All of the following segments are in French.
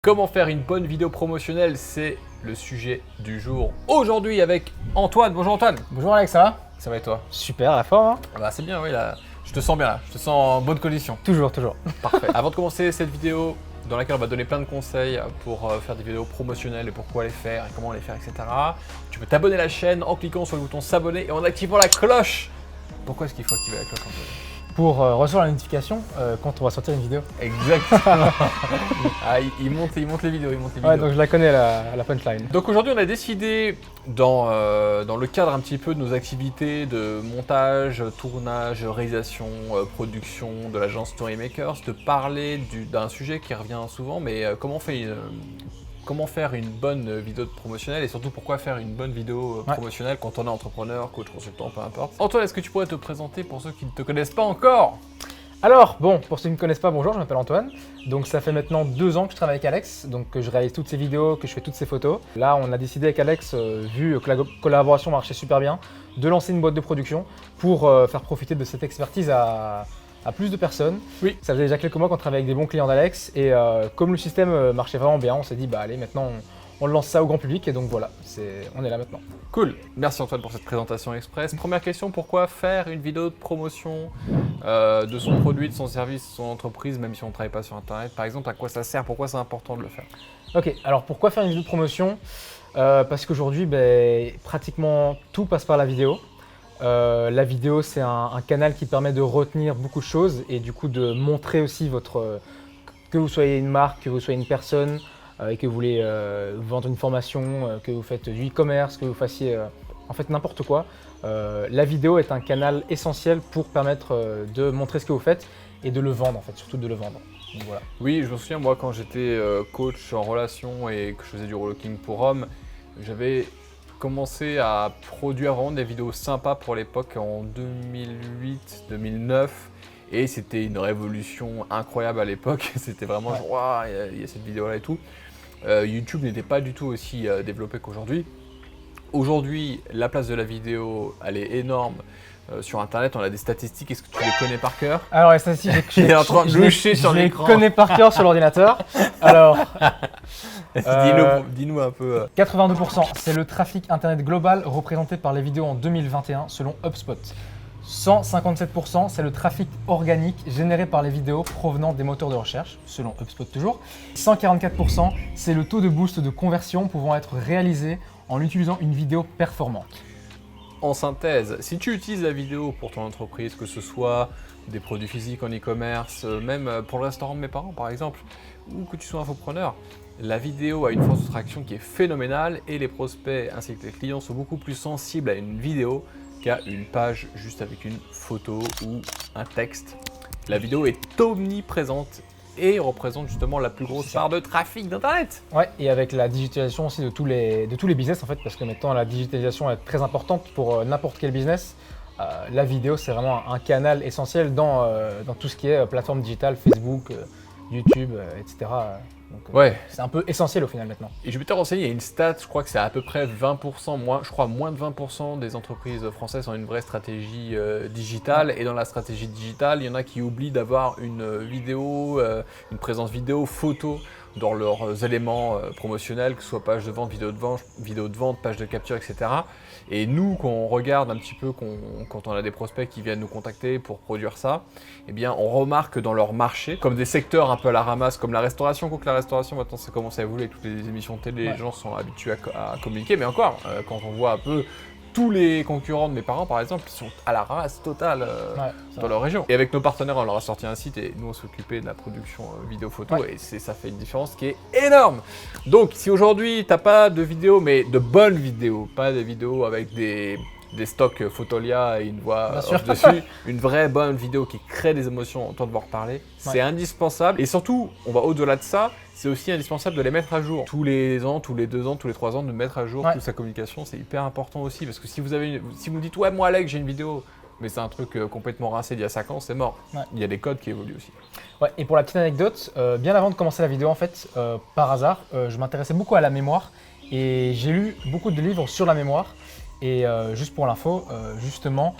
Comment faire une bonne vidéo promotionnelle, c'est le sujet du jour. Aujourd'hui avec Antoine. Bonjour Antoine. Bonjour Alex, ça va? Ça va et toi? Super, la forme, hein? Bah c'est bien, oui là. Je te sens bien là. Je te sens en bonne condition. Toujours. Parfait. Avant de commencer cette vidéo dans laquelle on va donner plein de conseils pour faire des vidéos promotionnelles et pourquoi les faire et comment les faire, etc. Tu peux t'abonner à la chaîne en cliquant sur le bouton s'abonner et en activant la cloche. Pourquoi est-ce qu'il faut activer la cloche Antoine? Pour recevoir la notification quand on va sortir une vidéo. Exactement. Ah, il monte les vidéos, Ouais, donc je la connais la punchline. Donc aujourd'hui on a décidé, dans le cadre un petit peu de nos activités de montage, tournage, réalisation, production de l'agence Storymakers, de parler d'un sujet qui revient souvent, mais comment faire une bonne vidéo promotionnelle et surtout pourquoi faire une bonne vidéo promotionnelle quand on est entrepreneur, coach, consultant, peu importe. Antoine, est-ce que tu pourrais te présenter pour ceux qui ne te connaissent pas encore? Alors, bon, pour ceux qui ne me connaissent pas, bonjour, je m'appelle Antoine. Donc ça fait maintenant 2 ans que je travaille avec Alex, donc que je réalise toutes ces vidéos, que je fais toutes ces photos. Là, on a décidé avec Alex, vu que la collaboration marchait super bien, de lancer une boîte de production pour faire profiter de cette expertise à plus de personnes. Oui. Ça faisait déjà quelques mois qu'on travaillait avec des bons clients d'Alex et comme le système marchait vraiment bien, on s'est dit bah allez maintenant on lance ça au grand public et donc voilà, on est là maintenant. Cool, merci Antoine pour cette présentation express. Première question, pourquoi faire une vidéo de promotion de son produit, de son service, de son entreprise, même si on ne travaille pas sur internet par exemple, à quoi ça sert, pourquoi c'est important de le faire? Ok, alors pourquoi faire une vidéo de promotion? Parce qu'aujourd'hui pratiquement tout passe par la vidéo. La vidéo, c'est un canal qui permet de retenir beaucoup de choses et du coup de montrer aussi que vous soyez une marque, que vous soyez une personne et que vous voulez vendre une formation, que vous faites du e-commerce, que vous fassiez en fait n'importe quoi. La vidéo est un canal essentiel pour permettre de montrer ce que vous faites et de le vendre en fait, surtout de le vendre. Donc, voilà. Oui, je me souviens moi quand j'étais coach en relation et que je faisais du relooking pour hommes, j'avais commencé à produire vraiment des vidéos sympas pour l'époque en 2008-2009 et c'était une révolution incroyable à l'époque. C'était vraiment genre, waouh, il y a cette vidéo là et tout. YouTube n'était pas du tout aussi développé qu'aujourd'hui. Aujourd'hui, la place de la vidéo, elle est énorme. Sur internet, on a des statistiques. Est-ce que tu les connais par cœur? Alors les statistiques, Il est en train de loucher sur l'écran. Je les connais par cœur sur l'ordinateur. Alors, dis-nous un peu. 82%, c'est le trafic internet global représenté par les vidéos en 2021 selon HubSpot. 157%, c'est le trafic organique généré par les vidéos provenant des moteurs de recherche, selon HubSpot toujours. 144%, c'est le taux de boost de conversion pouvant être réalisé en utilisant une vidéo performante. En synthèse, si tu utilises la vidéo pour ton entreprise, que ce soit des produits physiques en e-commerce, même pour le restaurant de mes parents par exemple, ou que tu sois infopreneur, la vidéo a une force de traction qui est phénoménale et les prospects ainsi que les clients sont beaucoup plus sensibles à une vidéo qu'à une page juste avec une photo ou un texte. La vidéo est omniprésente et représente justement la plus grosse part de trafic d'internet. Ouais, et avec la digitalisation aussi de tous les business en fait, parce que maintenant la digitalisation est très importante pour n'importe quel business. La vidéo c'est vraiment un canal essentiel dans tout ce qui est plateforme digitale, Facebook, YouTube, etc. Donc, c'est un peu essentiel au final maintenant. Et je vais te renseigner, il y a une stat, je crois que c'est à peu près 20%, moins de 20% des entreprises françaises ont une vraie stratégie digitale. Et dans la stratégie digitale, il y en a qui oublient d'avoir une vidéo, une présence vidéo, photo dans leurs éléments promotionnels, que ce soit page de vente, vidéo de vente, page de capture, etc. Et nous, quand on regarde un petit peu, quand on a des prospects qui viennent nous contacter pour produire ça, eh bien, on remarque dans leur marché, comme des secteurs un peu à la ramasse, comme la restauration, quoique la restauration, maintenant, ça commence à évoluer avec toutes les émissions de télé, les gens sont habitués à communiquer, mais encore, quand on voit un peu tous les concurrents de mes parents, par exemple, ils sont à la ramasse totale dans leur région. Et avec nos partenaires, on leur a sorti un site et nous, on s'occupait de la production vidéo-photo et ça fait une différence qui est énorme. Donc, si aujourd'hui, t'as pas de vidéos, mais de bonnes vidéos, pas des vidéos avec des stocks Photolia et une voix off dessus, une vraie bonne vidéo qui crée des émotions en temps de voir parler, c'est indispensable. Et surtout, on va au-delà de ça, c'est aussi indispensable de les mettre à jour. Tous les ans, tous les 2 ans, tous les 3 ans, de mettre à jour toute sa communication, c'est hyper important aussi. Parce que si vous me dites, ouais, moi Alex, j'ai une vidéo, mais c'est un truc complètement rincé d'il y a 5 ans, c'est mort. Il y a des codes qui évoluent aussi. Ouais, et pour la petite anecdote, bien avant de commencer la vidéo, en fait, par hasard, je m'intéressais beaucoup à la mémoire et j'ai lu beaucoup de livres sur la mémoire. Et juste pour l'info, justement,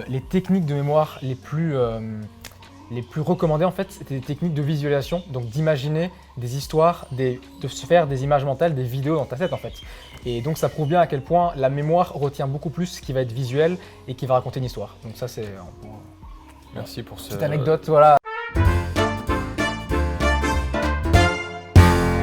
les techniques de mémoire les plus les plus recommandées en fait, c'était des techniques de visualisation, donc d'imaginer des histoires, de se faire des images mentales, des vidéos dans ta tête en fait. Et donc ça prouve bien à quel point la mémoire retient beaucoup plus ce qui va être visuel et qui va raconter une histoire. Donc ça c'est Merci pour petite anecdote, voilà.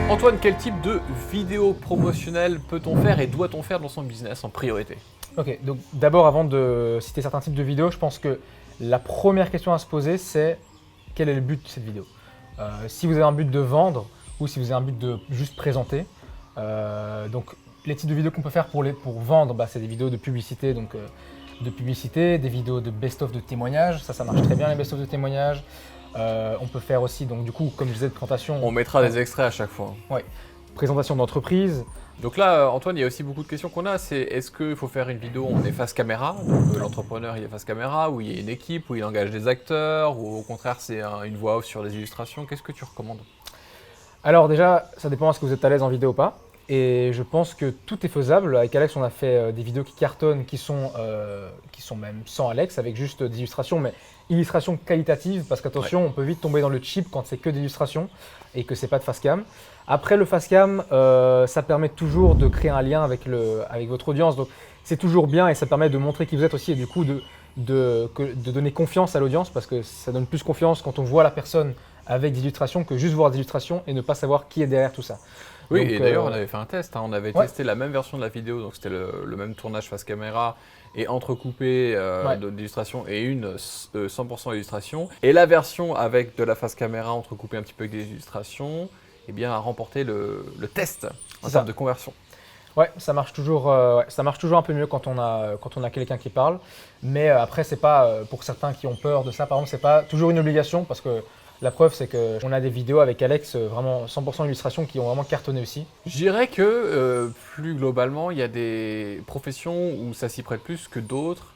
Antoine, quel type de vidéo promotionnelle peut-on faire et doit-on faire dans son business en priorité? Ok, donc d'abord avant de citer certains types de vidéos, je pense que la première question à se poser c'est quel est le but de cette vidéo. Si vous avez un but de vendre ou si vous avez un but de juste présenter. Donc les types de vidéos qu'on peut faire pour vendre, c'est des vidéos de publicité, des vidéos de best-of de témoignages, ça marche très bien les best-of de témoignages. On peut faire aussi, donc du coup, comme je disais, de présentation. On mettra des extraits à chaque fois. Oui, présentation d'entreprise. Donc là, Antoine, il y a aussi beaucoup de questions qu'on a. C'est est-ce qu'il faut faire une vidéo où on est face caméra, donc l'entrepreneur il est face caméra, où il y a une équipe, où il engage des acteurs, ou au contraire c'est une voix off sur des illustrations. Qu'est-ce que tu recommandes? Alors déjà, ça dépend est-ce que vous êtes à l'aise en vidéo ou pas. Et je pense que tout est faisable. Avec Alex, on a fait des vidéos qui cartonnent, qui sont même sans Alex, avec juste des illustrations, mais illustrations qualitatives, parce qu'attention, on peut vite tomber dans le cheap quand c'est que des illustrations et que c'est pas de face cam. Après, le face cam, ça permet toujours de créer un lien avec votre audience. Donc, c'est toujours bien et ça permet de montrer qui vous êtes aussi et du coup de donner confiance à l'audience parce que ça donne plus confiance quand on voit la personne avec des illustrations que juste voir des illustrations et ne pas savoir qui est derrière tout ça. Oui, donc, et d'ailleurs, on avait fait un test. On avait ouais. testé la même version de la vidéo, donc c'était le même tournage face caméra et entrecoupé d'illustrations et une 100% illustration. Et la version avec de la face caméra entrecoupée un petit peu avec des illustrations, eh bien, a remporté le test en termes de conversion. Ouais, ça marche toujours un peu mieux quand on a quelqu'un qui parle. Mais après, c'est pas pour certains qui ont peur de ça. Par exemple, c'est pas toujours une obligation parce que la preuve, c'est qu'on a des vidéos avec Alex, vraiment 100% illustration, qui ont vraiment cartonné aussi. Je dirais que plus globalement, il y a des professions où ça s'y prête plus que d'autres.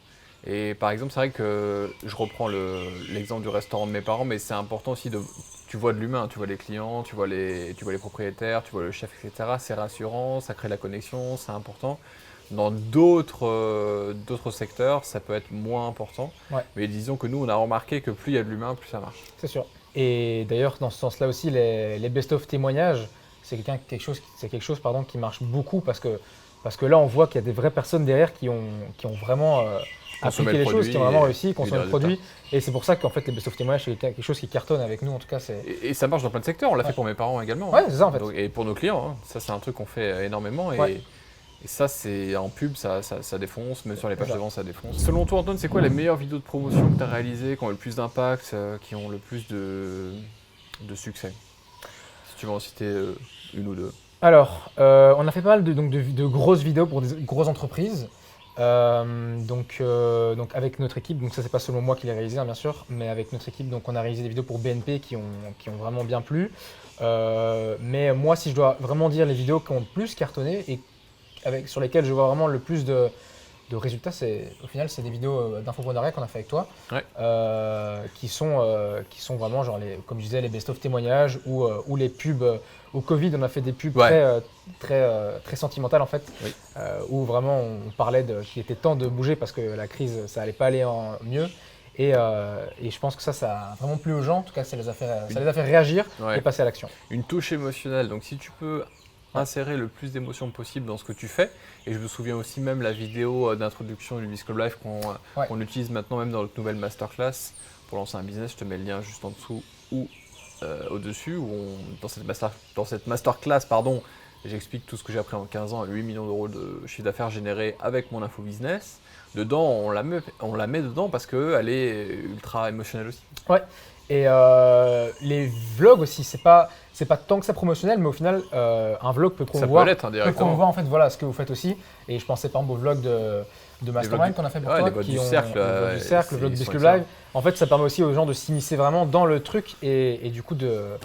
Et par exemple, c'est vrai que je reprends l'exemple du restaurant de mes parents, mais c'est important aussi tu vois de l'humain, tu vois les clients, tu vois les propriétaires, tu vois le chef, etc. C'est rassurant, ça crée de la connexion, c'est important. Dans d'autres secteurs, ça peut être moins important. Ouais. Mais disons que nous, on a remarqué que plus il y a de l'humain, plus ça marche. C'est sûr. Et d'ailleurs, dans ce sens-là aussi, les best-of témoignages, c'est quelque chose qui marche beaucoup parce que là, on voit qu'il y a des vraies personnes derrière qui ont vraiment appliqué les choses, qui ont vraiment réussi, consommé le produit. Et c'est pour ça qu'en fait, les best-of témoignages, c'est quelque chose qui cartonne avec nous. En tout cas, et ça marche dans plein de secteurs. On l'a fait pour mes parents également. Ouais, c'est ça en fait. Donc, et pour nos clients, hein. Ça, c'est un truc qu'on fait énormément. Et ça, c'est en pub, ça défonce, même sur les pages de vente, ça défonce. Selon toi, Antoine, c'est quoi les meilleures vidéos de promotion que tu as réalisées, qui ont le plus d'impact, qui ont le plus de succès? Si tu veux en citer une ou deux. Alors, on a fait pas mal de grosses vidéos pour des grosses entreprises. Donc avec notre équipe, donc ça c'est pas seulement moi qui l'ai réalisé hein, bien sûr, mais avec notre équipe, donc on a réalisé des vidéos pour BNP qui ont vraiment bien plu. Mais moi, si je dois vraiment dire les vidéos qui ont le plus cartonné et sur lesquelles je vois vraiment le plus de résultats, au final, c'est des vidéos d'infopreneuriat qu'on a fait avec toi, qui sont vraiment, genre comme je disais, les best-of témoignages ou les pubs. Au Covid, on a fait des pubs très sentimentales en fait, où vraiment on parlait qu'il était temps de bouger parce que la crise, ça allait pas aller mieux. Et je pense que ça a vraiment plu aux gens. En tout cas, ça les a fait réagir et passer à l'action. Une touche émotionnelle. Donc, si tu peux insérer le plus d'émotions possible dans ce que tu fais. Et je me souviens aussi même la vidéo d'introduction du Disco Live qu'on utilise maintenant même dans notre nouvelle masterclass pour lancer un business. Je te mets le lien juste en dessous ou au-dessus. Dans cette masterclass, j'explique tout ce que j'ai appris en 15 ans à 8 millions d'euros de chiffre d'affaires généré avec mon info business. Dedans, on la met dedans parce qu'elle est ultra émotionnelle aussi. Ouais. Et les vlogs aussi, c'est pas tant que ça promotionnel, mais au final, un vlog peut promouvoir, en fait, voilà, ce que vous faites aussi. Et je pensais par exemple au vlog de Mastermind qu'on a fait pour toi, le vlog du cercle, le vlog du Disco Live. En fait, ça permet aussi aux gens de s'immiscer vraiment dans le truc et du coup de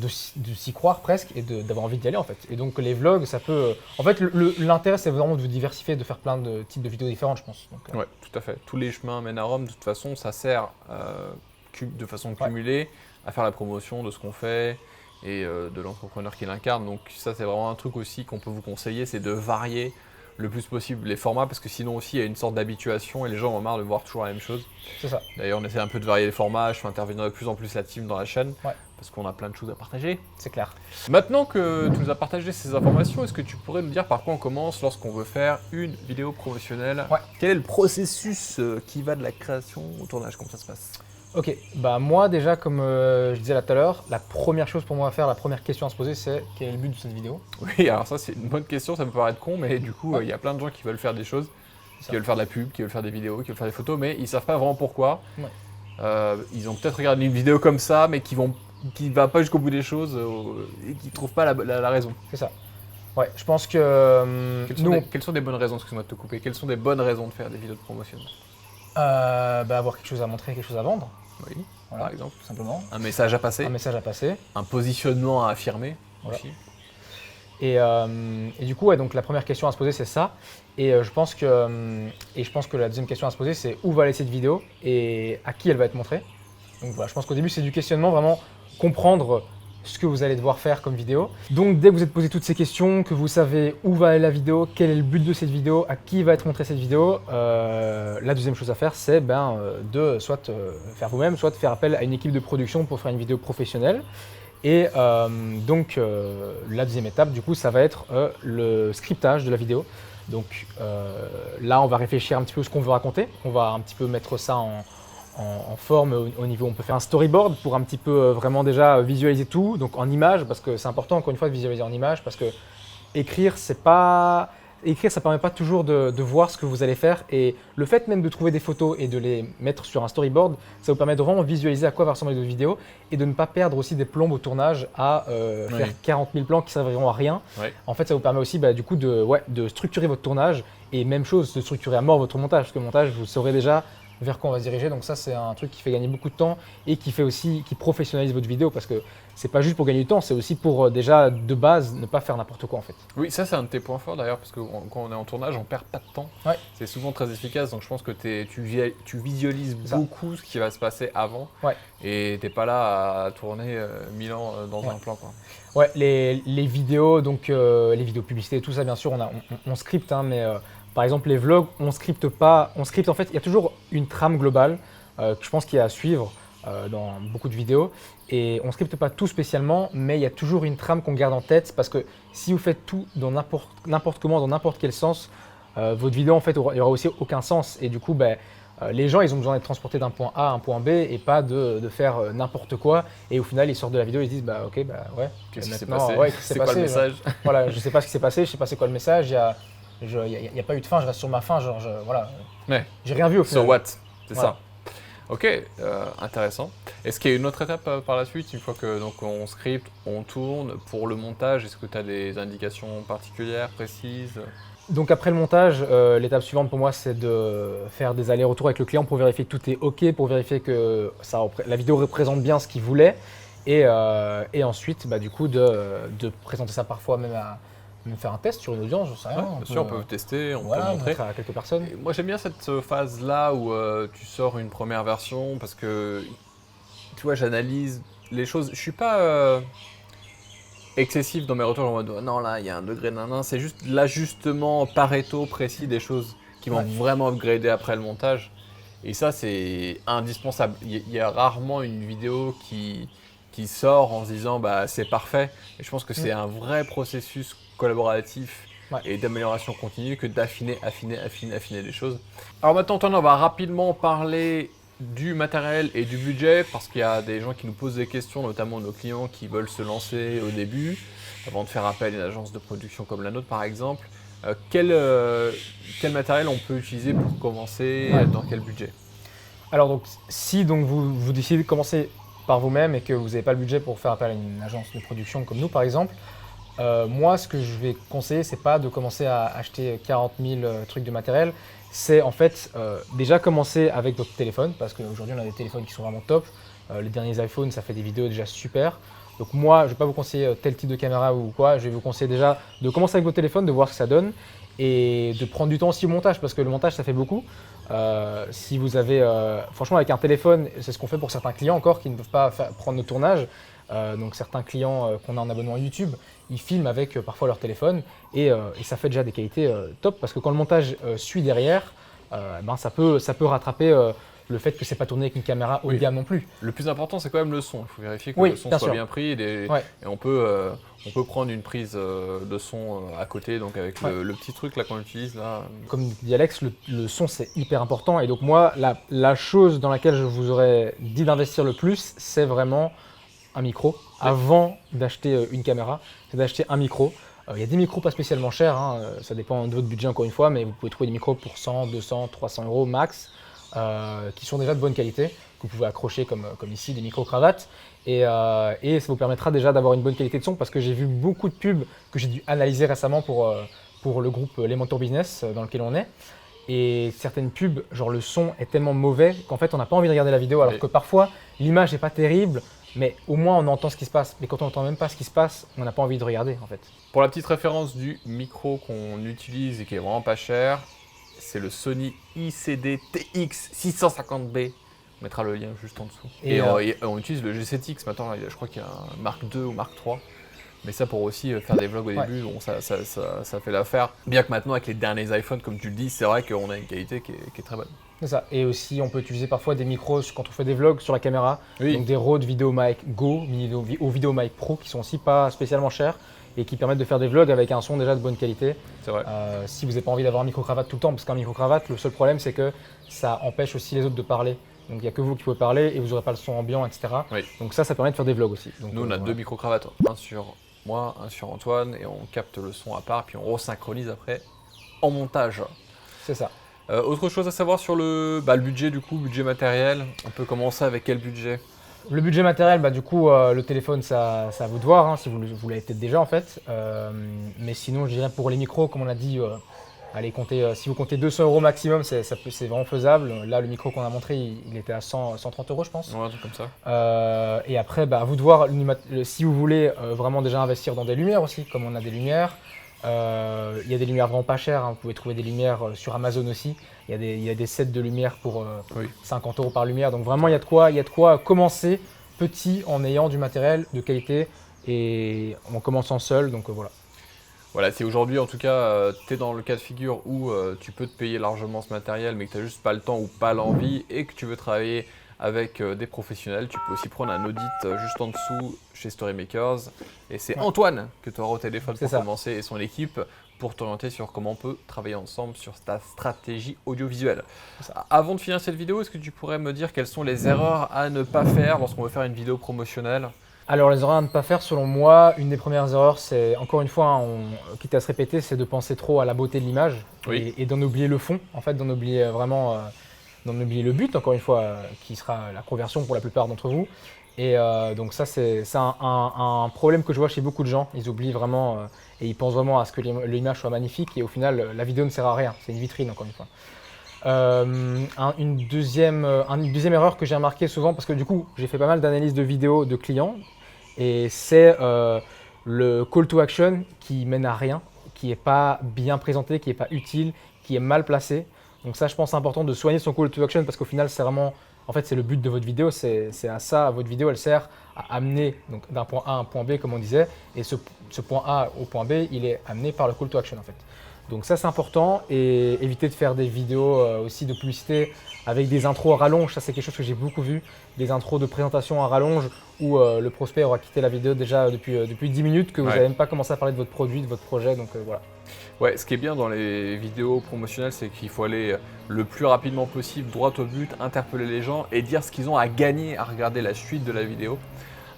s'y croire presque et d'avoir envie d'y aller en fait. Et donc les vlogs, ça peut… En fait, l'intérêt, c'est vraiment de vous diversifier, de faire plein de types de vidéos différentes, je pense. Ouais, tout à fait. Tous les chemins mènent à Rome. De toute façon, ça sert de façon cumulée à faire la promotion de ce qu'on fait et de l'entrepreneur qui l'incarne. Donc ça, c'est vraiment un truc aussi qu'on peut vous conseiller, c'est de varier le plus possible les formats parce que sinon aussi il y a une sorte d'habituation et les gens ont marre de voir toujours la même chose. C'est ça. D'ailleurs, on essaie un peu de varier les formats, je fais intervenir de plus en plus la team dans la chaîne Ouais. parce qu'on a plein de choses à partager. C'est clair. Maintenant que tu nous as partagé ces informations, est-ce que tu pourrais nous dire par quoi on commence lorsqu'on veut faire une vidéo promotionnelle? Ouais. Quel est le processus qui va de la création au tournage? Comment ça se passe? Ok, bah moi déjà comme je disais là tout à l'heure, la première chose pour moi à faire, la première question à se poser c'est quel est le but de cette vidéo? Oui, alors ça c'est une bonne question, ça peut paraître con, mais du coup il y a plein de gens qui veulent faire des choses, qui veulent faire de la pub, qui veulent faire des vidéos, qui veulent faire des photos, mais ils savent pas vraiment pourquoi. Ouais. Ils ont peut-être regardé une vidéo comme ça, mais qui va pas jusqu'au bout des choses et qui trouvent pas la raison. C'est ça. Ouais, je pense que Quelles sont des bonnes raisons, excuse-moi de te couper, quelles sont des bonnes raisons de faire des vidéos de promotion? avoir quelque chose à montrer, quelque chose à vendre. Oui, Voilà, par exemple. tout simplement. Un message à passer, Un message à passer. un positionnement à affirmer Voilà. aussi. Et du coup, ouais, donc la première question à se poser, c'est ça. Et je pense que la deuxième question à se poser, c'est où va aller cette vidéo et à qui elle va être montrée. Donc voilà, je pense qu'au début, c'est du questionnement, vraiment comprendre ce que vous allez devoir faire comme vidéo. Donc dès que vous êtes posé toutes ces questions, que vous savez où va aller la vidéo, quel est le but de cette vidéo, à qui va être montrée cette vidéo, la deuxième chose à faire, c'est de soit faire vous-même, soit de faire appel à une équipe de production pour faire une vidéo professionnelle. Et donc la deuxième étape, du coup, ça va être le scriptage de la vidéo. Donc là, on va réfléchir un petit peu à ce qu'on veut raconter. On va un petit peu mettre ça en forme au niveau, on peut faire un storyboard pour un petit peu vraiment déjà visualiser tout, donc en images, parce que c'est important encore une fois de visualiser en images, parce que écrire, ça permet pas toujours de voir ce que vous allez faire, et le fait même de trouver des photos et de les mettre sur un storyboard, ça vous permet de vraiment visualiser à quoi va ressembler votre vidéo et de ne pas perdre aussi des plombes au tournage à faire 40 000 plans qui serviront à rien. Ouais. En fait, ça vous permet aussi du coup de structurer votre tournage, et même chose, de structurer à mort votre montage, parce que le montage, vous saurez déjà vers quoi on va se diriger. Donc ça, c'est un truc qui fait gagner beaucoup de temps et qui professionnalise votre vidéo, parce que c'est pas juste pour gagner du temps, c'est aussi pour déjà de base ne pas faire n'importe quoi en fait. Oui, ça c'est un de tes points forts d'ailleurs, parce que quand on est en tournage, on perd pas de temps. Ouais. C'est souvent très efficace, donc je pense que tu visualises beaucoup ce qui va se passer avant. Ouais. Et t'es pas là à tourner 1000 ans dans un plan, quoi. Ouais, les vidéos, donc les vidéos publicité, tout ça bien sûr, on scripte, hein, mais par exemple les vlogs, on scripte pas. On scripte en fait, il y a toujours une trame globale que je pense qu'il y a à suivre dans beaucoup de vidéos. Et on scripte pas tout spécialement, mais il y a toujours une trame qu'on garde en tête, parce que si vous faites tout dans n'importe comment, dans n'importe quel sens, votre vidéo en fait, il n'y aura aussi aucun sens. Et du coup, les gens, ils ont besoin d'être transportés d'un point A à un point B et pas de faire n'importe quoi. Et au final, ils sortent de la vidéo, ils se disent ok, ouais. Qu'est-ce qui s'est maintenant, passé? ouais, qu'est-ce qui s'est C'est quoi passé, le message? Voilà, je sais pas ce qui s'est passé, je sais pas c'est quoi le message. Il n'y a pas eu de fin, je reste sur ma fin, voilà. Ouais. J'ai rien vu au final. So what? C'est Voilà. ça. Ok, intéressant. Est-ce qu'il y a une autre étape par la suite, une fois que donc, on script, on tourne, pour le montage, est-ce que tu as des indications particulières, précises? Donc après le montage, l'étape suivante pour moi, c'est de faire des allers-retours avec le client pour vérifier que tout est ok, pour vérifier que la vidéo représente bien ce qu'il voulait, et ensuite du coup de présenter ça parfois même même faire un test sur une audience, je sais rien. Ouais, bien sûr, on peut tester, on peut montrer. montrer à quelques personnes. Et moi j'aime bien cette phase-là où tu sors une première version parce que tu vois, j'analyse les choses. Je suis pas excessif dans mes retours en mode non, là il y a un degré nanan, c'est juste l'ajustement Pareto précis des choses qui vont vraiment upgrader après le montage. Et ça c'est indispensable. Il y a rarement une vidéo qui sort en se disant c'est parfait. Et je pense que c'est un vrai processus collaboratif et d'amélioration continue que d'affiner les choses. Alors maintenant, Antoine, on va rapidement parler du matériel et du budget, parce qu'il y a des gens qui nous posent des questions, notamment nos clients qui veulent se lancer au début, avant de faire appel à une agence de production comme la nôtre par exemple. Quel matériel on peut utiliser pour commencer, dans quel budget? Alors donc, si donc vous décidez de commencer par vous-même et que vous n'avez pas le budget pour faire appel à une agence de production comme nous par exemple, moi ce que je vais conseiller, c'est pas de commencer à acheter 40 000 trucs de matériel, c'est en fait déjà commencer avec votre téléphone, parce qu'aujourd'hui on a des téléphones qui sont vraiment top. Les derniers iPhones, ça fait des vidéos déjà super. Donc moi je ne vais pas vous conseiller tel type de caméra ou quoi, je vais vous conseiller déjà de commencer avec votre téléphone, de voir ce que ça donne et de prendre du temps aussi au montage, parce que le montage ça fait beaucoup. Si vous avez, franchement avec un téléphone, c'est ce qu'on fait pour certains clients encore qui ne peuvent pas prendre nos tournages, Donc certains clients qu'on a en abonnement YouTube, ils filment avec parfois leur téléphone et ça fait déjà des qualités top parce que quand le montage suit derrière, ça peut rattraper le fait que c'est pas tourné avec une caméra haut de gamme non plus. Le plus important, c'est quand même le son. Il faut vérifier que Oui, le son bien soit sûr. bien pris et on peut prendre une prise de son à côté, donc avec le petit truc là qu'on utilise là. Comme dit Alex, le son c'est hyper important et donc moi, la chose dans laquelle je vous aurais dit d'investir le plus, c'est vraiment un micro. Avant d'acheter une caméra, c'est d'acheter un micro. Il y a des micros pas spécialement chers, hein, ça dépend de votre budget encore une fois, mais vous pouvez trouver des micros pour 100, 200, 300 euros max. Qui sont déjà de bonne qualité, que vous pouvez accrocher comme ici, des micro-cravates. Et ça vous permettra déjà d'avoir une bonne qualité de son parce que j'ai vu beaucoup de pubs que j'ai dû analyser récemment pour le groupe Les Mentors Business dans lequel on est. Et certaines pubs, genre le son est tellement mauvais qu'en fait on n'a pas envie de regarder la vidéo alors que parfois l'image n'est pas terrible, mais au moins on entend ce qui se passe. Mais quand on n'entend même pas ce qui se passe, on n'a pas envie de regarder en fait. Pour la petite référence du micro qu'on utilise et qui est vraiment pas cher, c'est le Sony ICD-TX650B. On mettra le lien juste en dessous. Et on utilise le G7X maintenant, je crois qu'il y a un Mark II ou Mark III. Mais ça pour aussi faire des vlogs au début, bon, ça fait l'affaire. Bien que maintenant avec les derniers iPhones, comme tu le dis, c'est vrai qu'on a une qualité qui est très bonne. C'est ça. Et aussi on peut utiliser parfois des micros quand on fait des vlogs sur la caméra. Oui. Donc des Rode VideoMic Go ou VideoMic Pro qui sont aussi pas spécialement chers et qui permettent de faire des vlogs avec un son déjà de bonne qualité. C'est vrai. Si vous n'avez pas envie d'avoir un micro-cravate tout le temps, parce qu'un micro-cravate, le seul problème c'est que ça empêche aussi les autres de parler. Donc il n'y a que vous qui pouvez parler et vous n'aurez pas le son ambiant, etc. Oui. Donc ça permet de faire des vlogs aussi. Donc, nous on a deux micro-cravates, un sur moi, un sur Antoine, et on capte le son à part, puis on resynchronise après en montage. C'est ça. Autre chose à savoir sur le budget du coup, budget matériel, on peut commencer avec quel budget? Le budget matériel, du coup, le téléphone, ça à vous de voir, hein, si vous l'avez peut-être déjà en fait. Mais sinon, je dirais pour les micros, comme on a dit, allez, si vous comptez 200 euros maximum, c'est vraiment faisable. Là, le micro qu'on a montré, il était à 130 euros, je pense. Ouais, un truc comme ça. Et après, à vous de voir si vous voulez vraiment déjà investir dans des lumières aussi, comme on a des lumières. Il y a des lumières vraiment pas chères, hein. Vous pouvez trouver des lumières sur Amazon aussi. Il y a des sets de lumières pour 50 euros par lumière. Donc vraiment, il y a de quoi commencer petit en ayant du matériel de qualité et en commençant seul. Donc voilà. Voilà, si aujourd'hui en tout cas tu es dans le cas de figure où tu peux te payer largement ce matériel mais que tu n'as juste pas le temps ou pas l'envie et que tu veux travailler avec des professionnels, tu peux aussi prendre un audit juste en dessous chez Storymakers. Et c'est Antoine que tu auras au téléphone pour commencer et son équipe pour t'orienter sur comment on peut travailler ensemble sur ta stratégie audiovisuelle. Avant de finir cette vidéo, est-ce que tu pourrais me dire quelles sont les erreurs à ne pas faire lorsqu'on veut faire une vidéo promotionnelle? Alors les erreurs à ne pas faire, selon moi, une des premières erreurs, c'est encore une fois, quitte à se répéter, c'est de penser trop à la beauté de l'image et d'en oublier le fond, en fait, d'en oublier vraiment, d'en oublier le but, encore une fois, qui sera la conversion pour la plupart d'entre vous. Et donc ça, c'est un problème que je vois chez beaucoup de gens. Ils oublient vraiment et ils pensent vraiment à ce que l'image soit magnifique et au final, la vidéo ne sert à rien. C'est une vitrine, encore une fois. Une deuxième erreur que j'ai remarqué souvent, parce que du coup, j'ai fait pas mal d'analyses de vidéos de clients et c'est le call to action qui mène à rien, qui n'est pas bien présenté, qui n'est pas utile, qui est mal placé. Donc ça, je pense, c'est important de soigner son call to action parce qu'au final, c'est vraiment, en fait, c'est le but de votre vidéo, c'est à ça, votre vidéo, elle sert à amener d'un point A à un point B, comme on disait, et ce point A au point B, il est amené par le call to action, en fait. Donc ça, c'est important et éviter de faire des vidéos aussi de publicité avec des intros à rallonge. Ça, c'est quelque chose que j'ai beaucoup vu, des intros de présentation à rallonge où le prospect aura quitté la vidéo déjà depuis 10 minutes, que vous n'avez même pas commencé à parler de votre produit, de votre projet, donc voilà. Ouais, ce qui est bien dans les vidéos promotionnelles, c'est qu'il faut aller le plus rapidement possible, droit au but, interpeller les gens et dire ce qu'ils ont à gagner à regarder la suite de la vidéo.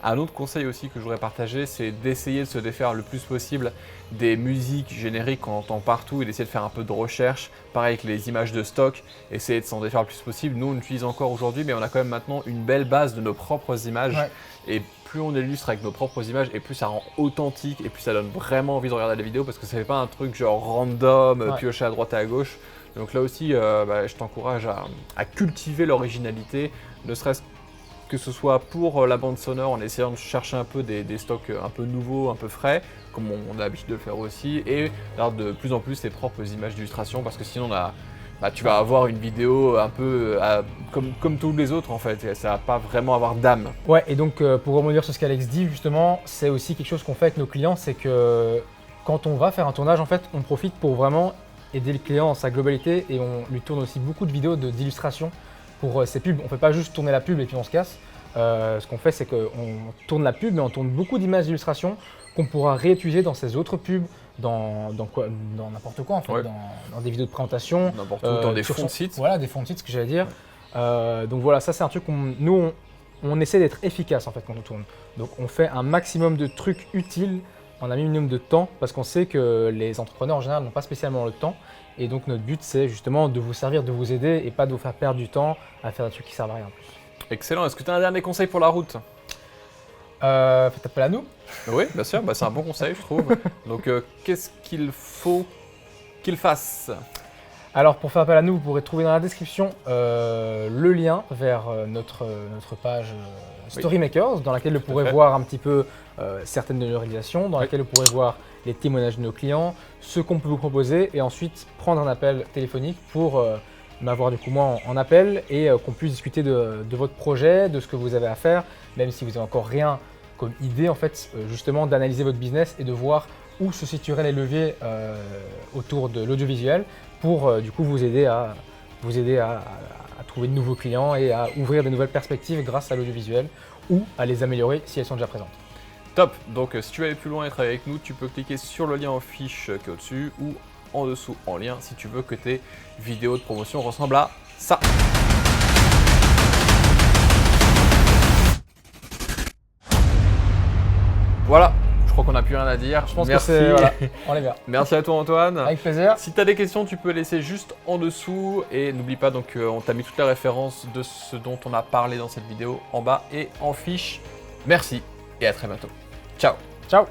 Un autre conseil aussi que je voudrais partager, c'est d'essayer de se défaire le plus possible des musiques génériques qu'on entend partout et d'essayer de faire un peu de recherche. Pareil avec les images de stock, essayer de s'en défaire le plus possible. Nous, on utilise encore aujourd'hui, mais on a quand même maintenant une belle base de nos propres images. Ouais. Et plus on illustre avec nos propres images, et plus ça rend authentique, et plus ça donne vraiment envie de regarder la vidéo, parce que ça fait pas un truc genre random, pioché à droite et à gauche. Donc là aussi, je t'encourage à cultiver l'originalité, ne serait-ce que ce soit pour la bande sonore en essayant de chercher un peu des stocks un peu nouveaux, un peu frais, comme on a l'habitude de le faire aussi, et d'avoir de plus en plus ses propres images d'illustration, parce que sinon on bah, tu vas avoir une vidéo un peu comme tous les autres en fait, et ça va pas vraiment avoir d'âme. Ouais, et donc pour rebondir sur ce qu'Alex dit, justement, c'est aussi quelque chose qu'on fait avec nos clients, c'est que quand on va faire un tournage, en fait, on profite pour vraiment aider le client dans sa globalité et on lui tourne aussi beaucoup de vidéos d'illustration pour ses pubs. On ne fait pas juste tourner la pub et puis on se casse. Ce qu'on fait, c'est qu'on tourne la pub, mais on tourne beaucoup d'images d'illustration qu'on pourra réutiliser dans ses autres pubs, dans n'importe quoi en fait, Ouais. dans des vidéos de présentation, N'importe où, dans des sur fonds de sites. Voilà, des fonds de sites, ce que j'allais dire. Donc voilà, ça c'est un truc on essaie d'être efficace en fait quand on tourne. Donc on fait un maximum de trucs utiles en un minimum de temps parce qu'on sait que les entrepreneurs en général n'ont pas spécialement le temps. Et donc notre but c'est justement de vous servir, de vous aider et pas de vous faire perdre du temps à faire des trucs qui servent à rien en plus. Excellent. Est-ce que tu as un dernier conseil pour la route? Faites appel à nous. Oui, bien sûr, bah, c'est un bon conseil, je trouve. Donc, qu'est-ce qu'il faut qu'il fasse? Alors pour faire appel à nous, vous pourrez trouver dans la description le lien vers notre page Storymakers, dans laquelle vous pourrez voir un petit peu certaines de nos réalisations, dans laquelle vous pourrez voir les témoignages de nos clients, ce qu'on peut vous proposer, et ensuite prendre un appel téléphonique pour m'avoir du coup moi en appel et qu'on puisse discuter de votre projet, de ce que vous avez à faire, même si vous n'avez encore rien comme idée en fait, justement d'analyser votre business et de voir où se situeraient les leviers autour de l'audiovisuel pour du coup vous aider à trouver de nouveaux clients et à ouvrir de nouvelles perspectives grâce à l'audiovisuel ou à les améliorer si elles sont déjà présentes. Top. Donc, si tu veux aller plus loin et travailler avec nous, tu peux cliquer sur le lien en fiche qui est au-dessus ou en dessous en lien si tu veux que tes vidéos de promotion ressemblent à ça. Voilà, je crois qu'on n'a plus rien à dire. Je pense Merci. que c'est voilà, on est bien. Merci à toi Antoine. Avec plaisir. Si tu as des questions, tu peux laisser juste en dessous et n'oublie pas, donc on t'a mis toutes les références de ce dont on a parlé dans cette vidéo en bas et en fiche. Merci et à très bientôt. Ciao. Ciao.